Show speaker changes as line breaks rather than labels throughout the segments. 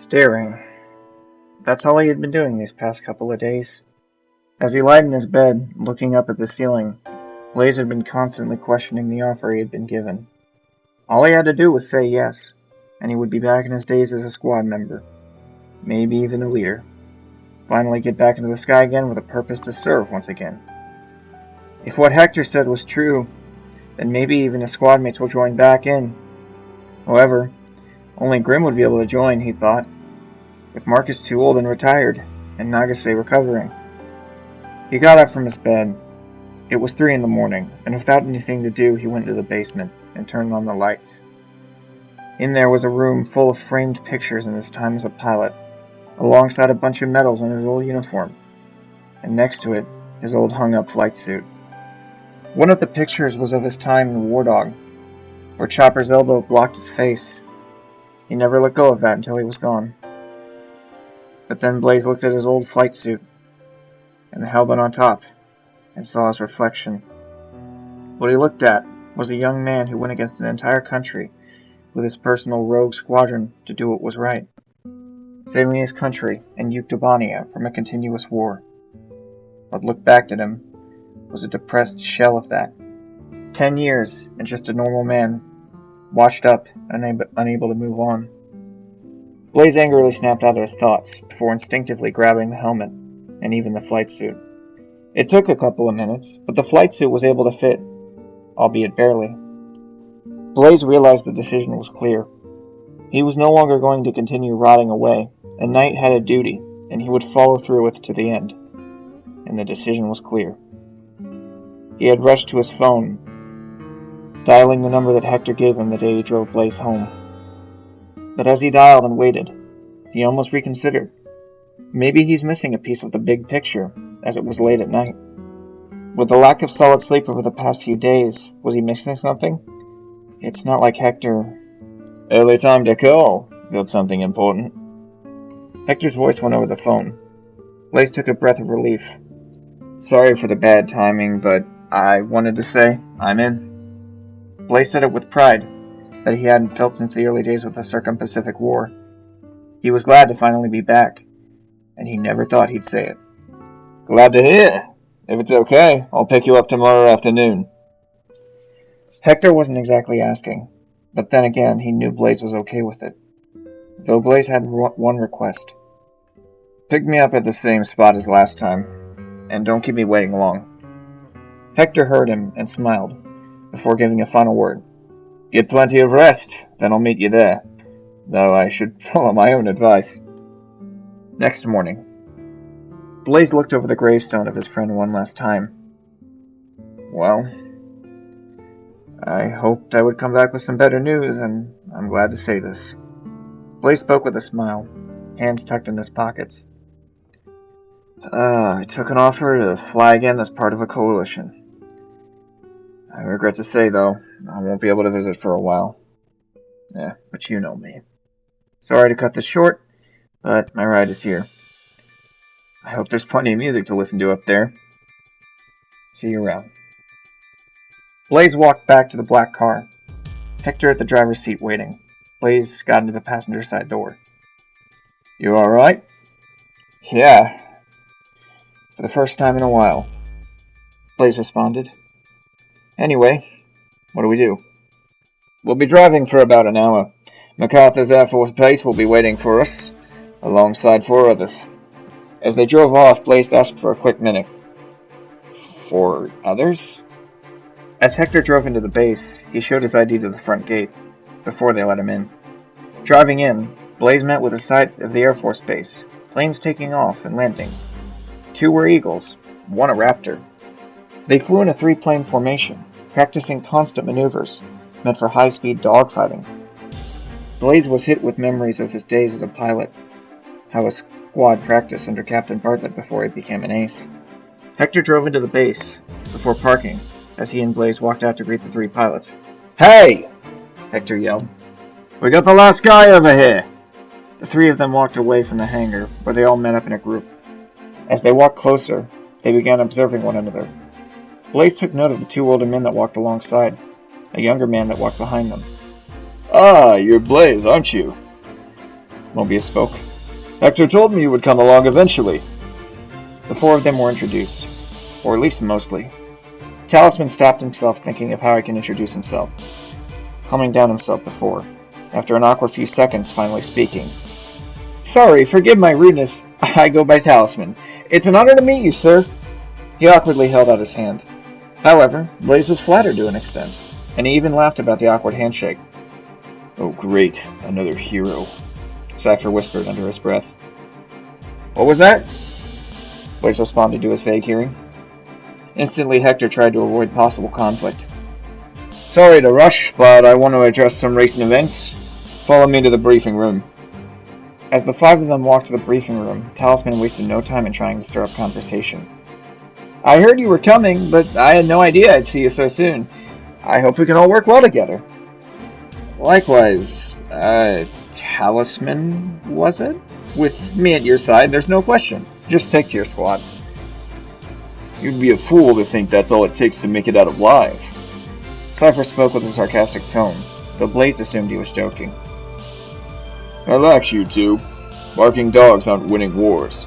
Staring. That's all he had been doing these past couple of days. As he lied in his bed, looking up at the ceiling, Blaze had been constantly questioning the offer he had been given. All he had to do was say yes, and he would be back in his days as a squad member. Maybe even a leader. Finally get back into the sky again with a purpose to serve once again. If what Hector said was true, then maybe even his squad mates will join back in. However, only Grim would be able to join, he thought, with Marcus too old and retired, and Nagase recovering. He got up from his bed. It was 3 in the morning, and without anything to do, he went to the basement and turned on the lights. In there was a room full of framed pictures in his time as a pilot, alongside a bunch of medals on his old uniform, and next to it, his old hung-up flight suit. One of the pictures was of his time in War Dog, where Chopper's elbow blocked his face. He never let go of that until he was gone. But then Blaze looked at his old flight suit, and the helmet on top, and saw his reflection. What he looked at was a young man who went against an entire country with his personal rogue squadron to do what was right, saving his country and Yuktobania from a continuous war. What looked back at him was a depressed shell of that. 10 years and just a normal man, washed up, unable to move on. Blaze angrily snapped out of his thoughts before instinctively grabbing the helmet and even the flight suit. It took a couple of minutes, but the flight suit was able to fit, albeit barely. Blaze realized the decision was clear. He was no longer going to continue rotting away. A knight had a duty, and he would follow through with it to the end. And the decision was clear. He had rushed to his phone, dialing the number that Hector gave him the day he drove Blaze home. But as he dialed and waited, he almost reconsidered. Maybe he's missing a piece of the big picture, as it was late at night. With the lack of solid sleep over the past few days, was he missing something? It's not like Hector. Early time to call. Got something important. Hector's voice went over the phone. Blaze took a breath of relief. Sorry for the bad timing, but I wanted to say I'm in. Blaze said it with pride that he hadn't felt since the early days of the Circum-Pacific War. He was glad to finally be back, and he never thought he'd say it. Glad to hear. If it's okay, I'll pick you up tomorrow afternoon. Hector wasn't exactly asking, but then again he knew Blaze was okay with it. Though Blaze had one request. Pick me up at the same spot as last time, and don't keep me waiting long. Hector heard him and smiled, before giving a final word. Get plenty of rest, then I'll meet you there, though I should follow my own advice. Next morning, Blaze looked over the gravestone of his friend one last time. Well, I hoped I would come back with some better news, and I'm glad to say this. Blaze spoke with a smile, hands tucked in his pockets. I took an offer to fly again as part of a coalition. I regret to say, though, I won't be able to visit for a while. Yeah, but you know me. Sorry to cut this short, but my ride is here. I hope there's plenty of music to listen to up there. See you around. Blaze walked back to the black car. Hector at the driver's seat waiting. Blaze got into the passenger side door. You alright? Yeah. For the first time in a while. Blaze responded. Anyway, what do we do? We'll be driving for about an hour. MacArthur's Air Force Base will be waiting for us, alongside 4 others. As they drove off, Blaze asked for a quick minute. 4 others? As Hector drove into the base, he showed his ID to the front gate, before they let him in. Driving in, Blaze met with a sight of the Air Force Base, planes taking off and landing. 2 were Eagles, 1 a Raptor. They flew in a 3-plane formation, practicing constant maneuvers, meant for high-speed dogfighting. Blaze was hit with memories of his days as a pilot, how his squad practiced under Captain Bartlett before he became an ace. Hector drove into the base, before parking, as he and Blaze walked out to greet the 3 pilots. Hey! Hector yelled. We got the last guy over here! The 3 of them walked away from the hangar, where they all met up in a group. As they walked closer, they began observing one another. Blaze took note of the 2 older men that walked alongside, a younger man that walked behind them. Ah, you're Blaze, aren't you? Mobius spoke. Hector told me you would come along eventually. The four of them were introduced, or at least mostly. Talisman stopped himself thinking of how he can introduce himself, calming down himself before, after an awkward few seconds, finally speaking. Sorry, forgive my rudeness. I go by Talisman. It's an honor to meet you, sir. He awkwardly held out his hand. However, Blaze was flattered to an extent, and he even laughed about the awkward handshake. Oh great, another hero, Cypher whispered under his breath. What was that? Blaze responded to his vague hearing. Instantly, Hector tried to avoid possible conflict. Sorry to rush, but I want to address some recent events. Follow me to the briefing room. As the five of them walked to the briefing room, Talisman wasted no time in trying to stir up conversation. I heard you were coming, but I had no idea I'd see you so soon. I hope we can all work well together. Likewise, Talisman, was it? With me at your side, there's no question. Just stick to your squad. You'd be a fool to think that's all it takes to make it out alive. Cypher spoke with a sarcastic tone, though Blaze assumed he was joking. Relax, you two. Barking dogs aren't winning wars.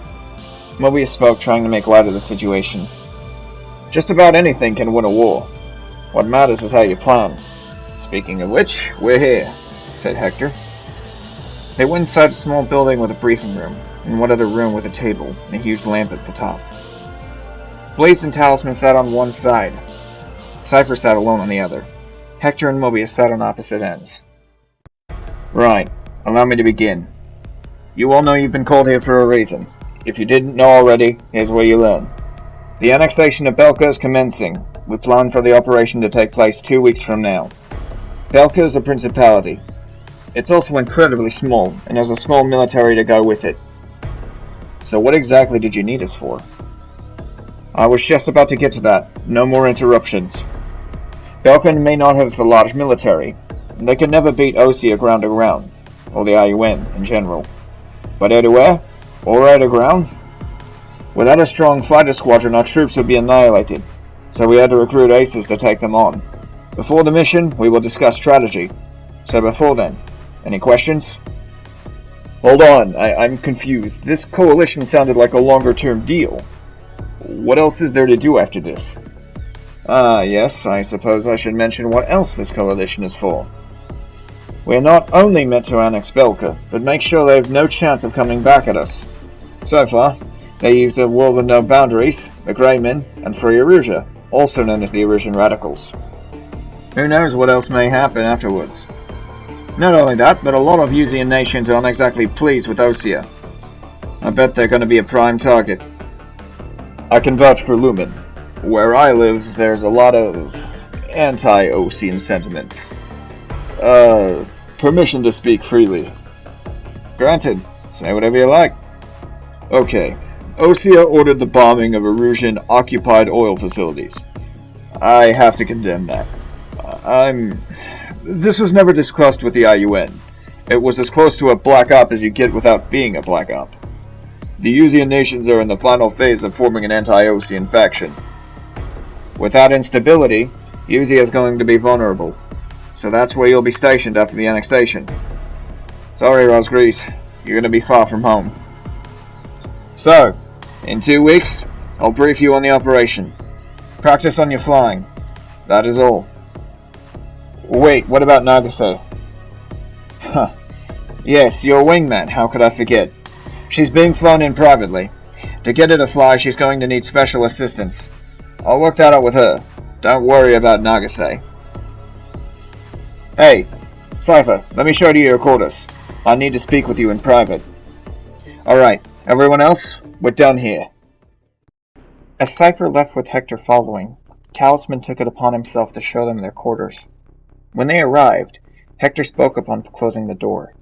Mobius spoke, trying to make light of the situation. Just about anything can win a war. What matters is how you plan. Speaking of which, we're here, said Hector. They went inside a small building with a briefing room, and one other room with a table and a huge lamp at the top. Blaze and Talisman sat on one side. Cypher sat alone on the other. Hector and Mobius sat on opposite ends. Right, allow me to begin. You all know you've been called here for a reason. If you didn't know already, here's where you learn. The annexation of Belka is commencing. We plan for the operation to take place 2 weeks from now. Belka is a principality. It's also incredibly small, and has a small military to go with it. So what exactly did you need us for? I was just about to get to that. No more interruptions. Belka may not have a large military. They could never beat Osea ground to ground, or the IUN in general. But air to air, or air to ground? Without a strong fighter squadron, our troops would be annihilated, so we had to recruit aces to take them on. Before the mission, we will discuss strategy. So before then, any questions? Hold on, I'm confused. This coalition sounded like a longer-term deal. What else is there to do after this? Yes, I suppose I should mention what else this coalition is for. We're not only meant to annex Belka, but make sure they have no chance of coming back at us. So far, they used a world with no boundaries, the Greymen, and Free Erusia, also known as the Erusian Radicals. Who knows what else may happen afterwards. Not only that, but a lot of Usean nations aren't exactly pleased with Osea. I bet they're going to be a prime target. I can vouch for Lumen. Where I live, there's a lot of anti-Osean sentiment. Permission to speak freely. Granted. Say whatever you like. Okay. Osea ordered the bombing of Erusian occupied oil facilities. I have to condemn that. This was never discussed with the IUN. It was as close to a black op as you get without being a black op. The Usean nations are in the final phase of forming an anti-Osean faction. Without instability, Usea is going to be vulnerable. So that's where you'll be stationed after the annexation. Sorry, Rosgrease. You're going to be far from home. So, in 2 weeks, I'll brief you on the operation. Practice on your flying. That is all. Wait, what about Nagase? Huh. Yes, your wingman, how could I forget? She's being flown in privately. To get her to fly, she's going to need special assistance. I'll work that out with her. Don't worry about Nagase. Hey, Cypher, let me show you your quarters. I need to speak with you in private. Alright, everyone else, we're done here. As Cypher left with Hector following, Talisman took it upon himself to show them their quarters. When they arrived, Hector spoke upon closing the door.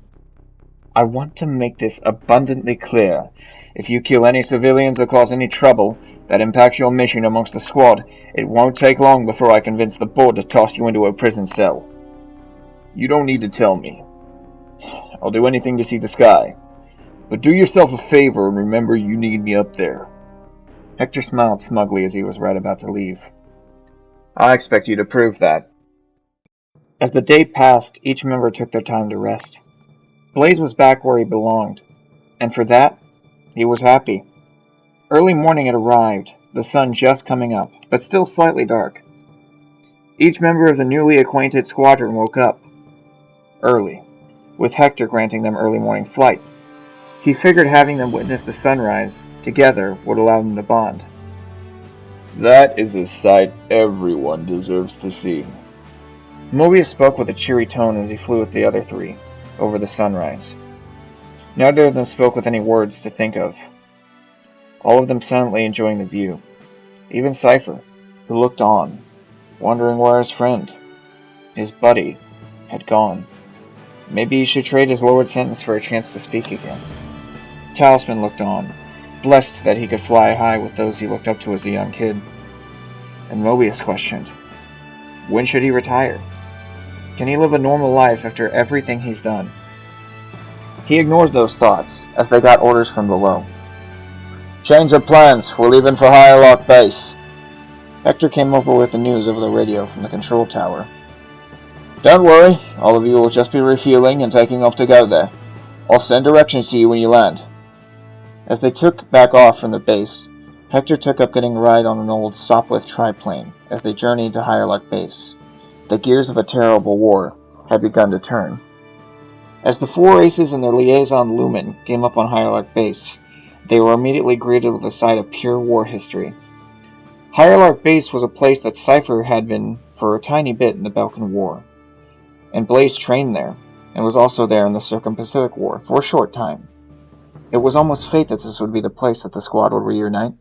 I want to make this abundantly clear. If you kill any civilians or cause any trouble that impacts your mission amongst the squad, it won't take long before I convince the board to toss you into a prison cell. You don't need to tell me. I'll do anything to see the sky. But do yourself a favor and remember you need me up there. Hector smiled smugly as he was right about to leave. I expect you to prove that. As the day passed, each member took their time to rest. Blaze was back where he belonged, and for that, he was happy. Early morning had arrived, the sun just coming up, but still slightly dark. Each member of the newly acquainted squadron woke up early, with Hector granting them early morning flights. He figured having them witness the sunrise together would allow them to bond.
That is a sight everyone deserves to see.
Mobius spoke with a cheery tone as he flew with the other three over the sunrise. Neither of them spoke with any words to think of, all of them silently enjoying the view. Even Cypher, who looked on, wondering where his friend, his buddy, had gone. Maybe he should trade his lowered sentence for a chance to speak again. Talisman looked on, blessed that he could fly high with those he looked up to as a young kid. And Mobius questioned, when should he retire? Can he live a normal life after everything he's done? He ignored those thoughts as they got orders from below.
Change of plans. We're leaving for Hirelock Base.
Hector came over with the news over the radio from the control tower.
Don't worry, all of you will just be refueling and taking off to go there. I'll send directions to you when you land.
As they took back off from the base, Hector took up getting a ride on an old Sopwith triplane as they journeyed to Hirelock Base. The gears of a terrible war had begun to turn. As the four aces and their liaison Lumen came up on Hirelock Base, they were immediately greeted with a sight of pure war history. Hirelock Base was a place that Cypher had been for a tiny bit in the Belkan War, and Blaze trained there, and was also there in the Circum-Pacific War for a short time. It was almost fate that this would be the place that the squad would reunite.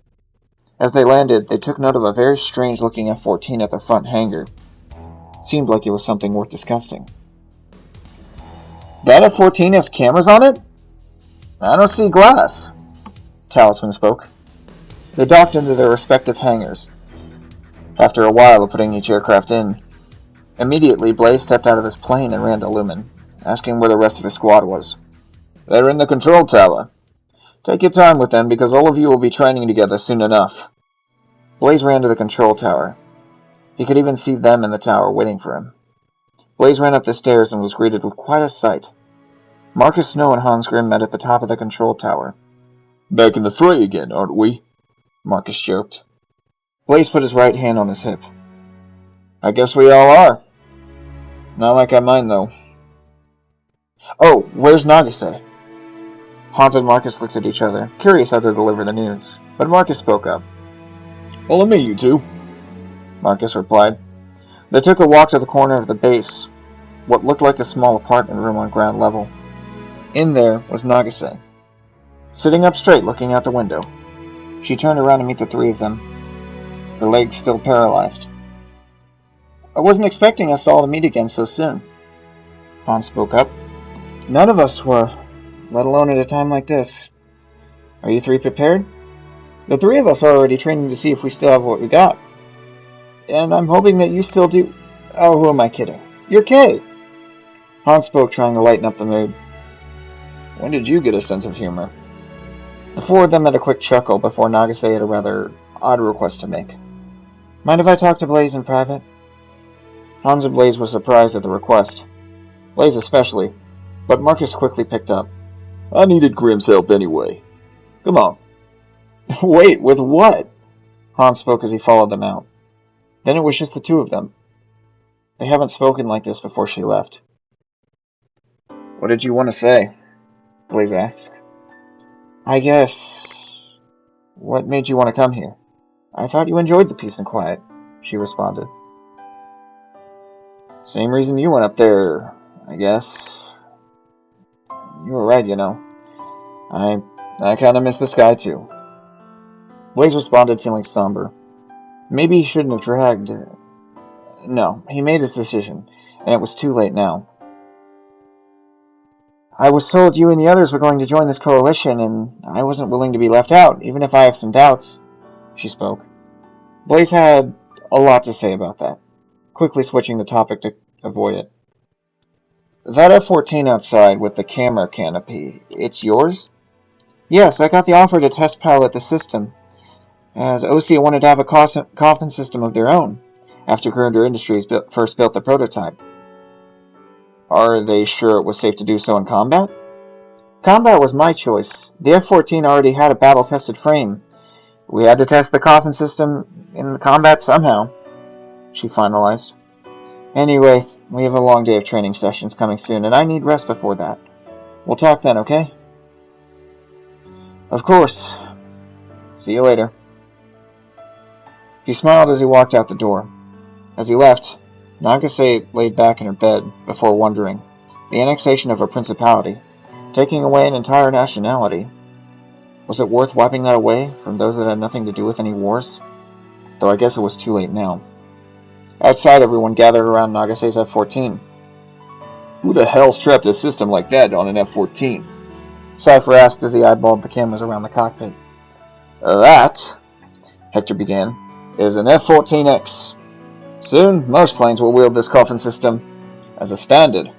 As they landed, they took note of a very strange-looking F-14 at the front hangar. Seemed like it was something worth discussing.
That F-14 has cameras on it? I don't see glass.
Talisman spoke. They docked into their respective hangars, after a while of putting each aircraft in. Immediately, Blaze stepped out of his plane and ran to Lumen, asking where the rest of his squad was.
They're in the control tower. Take your time with them because all of you will be training together soon enough.
Blaze ran to the control tower. He could even see them in the tower waiting for him. Blaze ran up the stairs and was greeted with quite a sight. Marcus Snow and Hans Grimm met at the top of the control tower.
Back in the fray again, aren't we?
Marcus joked. Blaze put his right hand on his hip.
I guess we all are.
Not like I mind, though. Oh, where's Nagase? Hans and Marcus looked at each other, curious how to deliver the news, but Marcus spoke up.
Follow me, you two,
Marcus replied. They took a walk to the corner of the base, what looked like a small apartment room on ground level. In there was Nagase, sitting up straight looking out the window. She turned around to meet the three of them, her legs still paralyzed. I wasn't expecting us all to meet again so soon. Hans spoke up. None of us were, let alone at a time like this. Are you three prepared? The three of us are already training to see if we still have what we got. And I'm hoping that you still do. Oh, who am I kidding? You're Kay. Hans spoke, trying to lighten up the mood.
When did you get a sense of humor?
The four of them had a quick chuckle before Nagase had a rather odd request to make. Mind if I talk to Blaze in private? Hans and Blaze were surprised at the request. Blaze especially, but Marcus quickly picked up.
I needed Grimm's help anyway. Come on.
Wait, with what? Hans spoke as he followed them out. Then it was just the two of them. They haven't spoken like this before she left. What did you want to say? Blaze asked. I guess... What made you want to come here? I thought you enjoyed the peace and quiet, she responded. Same reason you went up there, I guess. You were right, you know. I kinda miss the sky too. Blaze responded, feeling somber. Maybe he shouldn't have dragged... No, he made his decision, and it was too late now. I was told you and the others were going to join this coalition, and I wasn't willing to be left out, even if I have some doubts, she spoke. Blaze had a lot to say about that, quickly switching the topic to avoid it. That F-14 outside with the camera canopy, it's yours? Yes, I got the offer to test pilot the system, as Osea wanted to have a coffin system of their own, after Grunder Industries first built the prototype. Are they sure it was safe to do so in combat? Combat was my choice. The F-14 already had a battle-tested frame. We had to test the coffin system in the combat somehow, she finalized. Anyway, we have a long day of training sessions coming soon, and I need rest before that. We'll talk then, okay? Of course. See you later. He smiled as he walked out the door. As he left, Nagase laid back in her bed before wondering. The annexation of a principality, taking away an entire nationality. Was it worth wiping that away from those that had nothing to do with any wars? Though I guess it was too late now. Outside, everyone gathered around Nagase's F-14. Who the hell strapped a system like that on an F-14? Cypher asked as he eyeballed the cameras around the cockpit. That, Hector began, is an F-14X. Soon, most planes will wield this coffin system as a standard.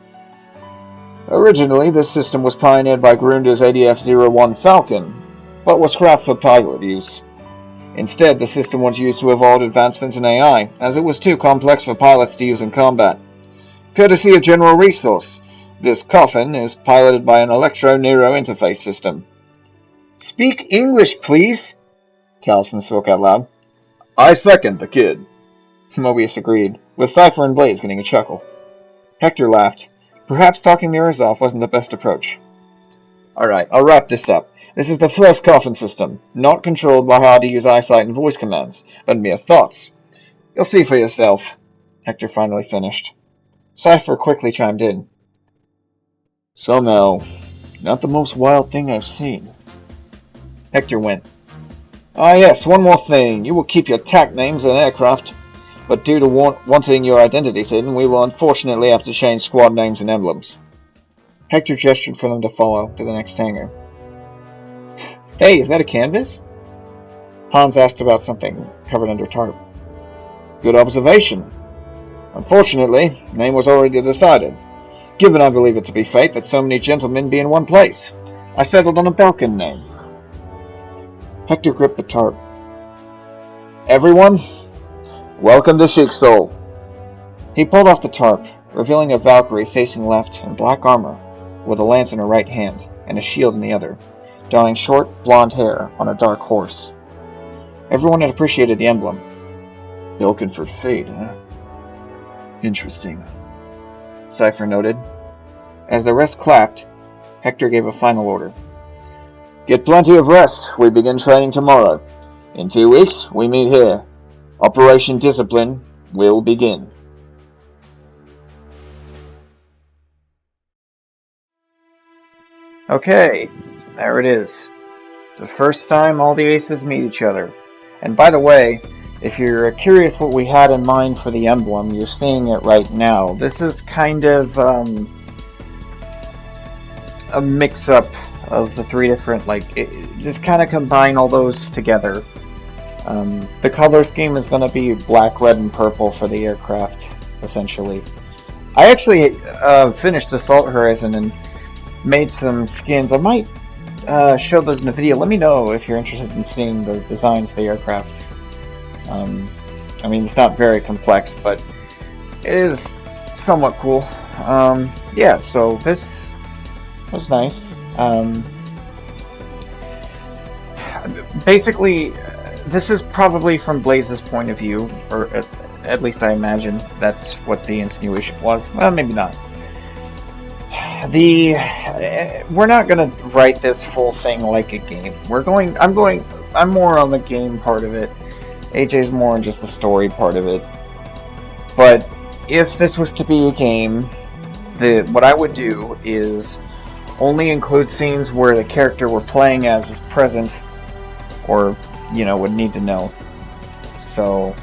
Originally, this system was pioneered by Grunda's ADF-01 Falcon, but was scrapped for pilot use. Instead, the system was used to avoid advancements in AI, as it was too complex for pilots to use in combat. Courtesy of General Resource, this coffin is piloted by an Electro-Neuro interface system. Speak English, please, Taliesin spoke out loud. I second the kid, Mobius agreed, with Cypher and Blaze getting a chuckle. Hector laughed. Perhaps talking their ears off wasn't the best approach. Alright, I'll wrap this up. This is the first coffin system, not controlled by how-to-use eyesight and voice commands, but mere thoughts. You'll see for yourself, Hector finally finished. Cypher quickly chimed in. Somehow, not the most wild thing I've seen. Hector went. Ah yes, one more thing. You will keep your TAC names and aircraft, but due to wanting your identities hidden, we will unfortunately have to change squad names and emblems. Hector gestured for them to follow to the next hangar. Hey, is that a canvas? Hans asked about something covered under tarp. Good observation. Unfortunately, name was already decided, given I believe it to be fate that so many gentlemen be in one place. I settled on a Belkan name. Hector gripped the tarp. Everyone, welcome to Sheiksoul. He pulled off the tarp, revealing a Valkyrie facing left in black armor, with a lance in her right hand and a shield in the other, donning short, blonde hair on a dark horse. Everyone had appreciated the emblem. Belkan for fate, huh? Interesting, Cypher noted. As the rest clapped, Hector gave a final order. Get plenty of rest. We begin training tomorrow. In 2 weeks, we meet here. Operation Discipline will begin. Okay, there it is. The first time all the aces meet each other. And by the way, if you're curious what we had in mind for the emblem, you're seeing it right now. This is kind of a mix-up of the three different, just kind of combine all those together. The color scheme is going to be black, red, and purple for the aircraft, essentially. I actually finished Assault Horizon and made some skins. I might show those in the video. Let me know if you're interested in seeing the design for the aircrafts. I mean, it's not very complex, but it is somewhat cool. Yeah, so this was nice. Basically, this is probably from Blaze's point of view, or at least I imagine that's what the insinuation was. Well, maybe not. We're not gonna write this whole thing like a game. I'm more on the game part of it. AJ's more on just the story part of it. But if this was to be a game, what I would do is only include scenes where the character we're playing as is present, or, would need to know. So,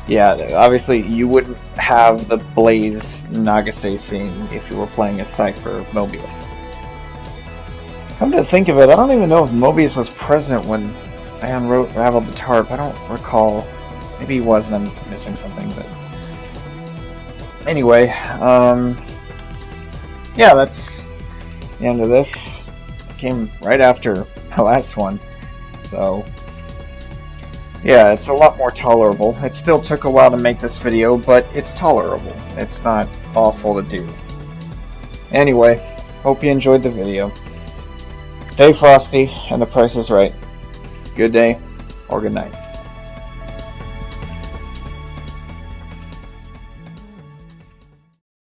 yeah, obviously you wouldn't have the Blaze Nagase scene if you were playing as Cypher Mobius. Come to think of it, I don't even know if Mobius was present when I unraveled the tarp. I don't recall. Maybe he was and I'm missing something, but... Anyway, yeah, that's the end of this. It came right after the last one, so... Yeah, it's a lot more tolerable. It still took a while to make this video, but it's tolerable. It's not awful to do. Anyway, Hope you enjoyed the video. Stay frosty, and the price is right. Good day, or good night.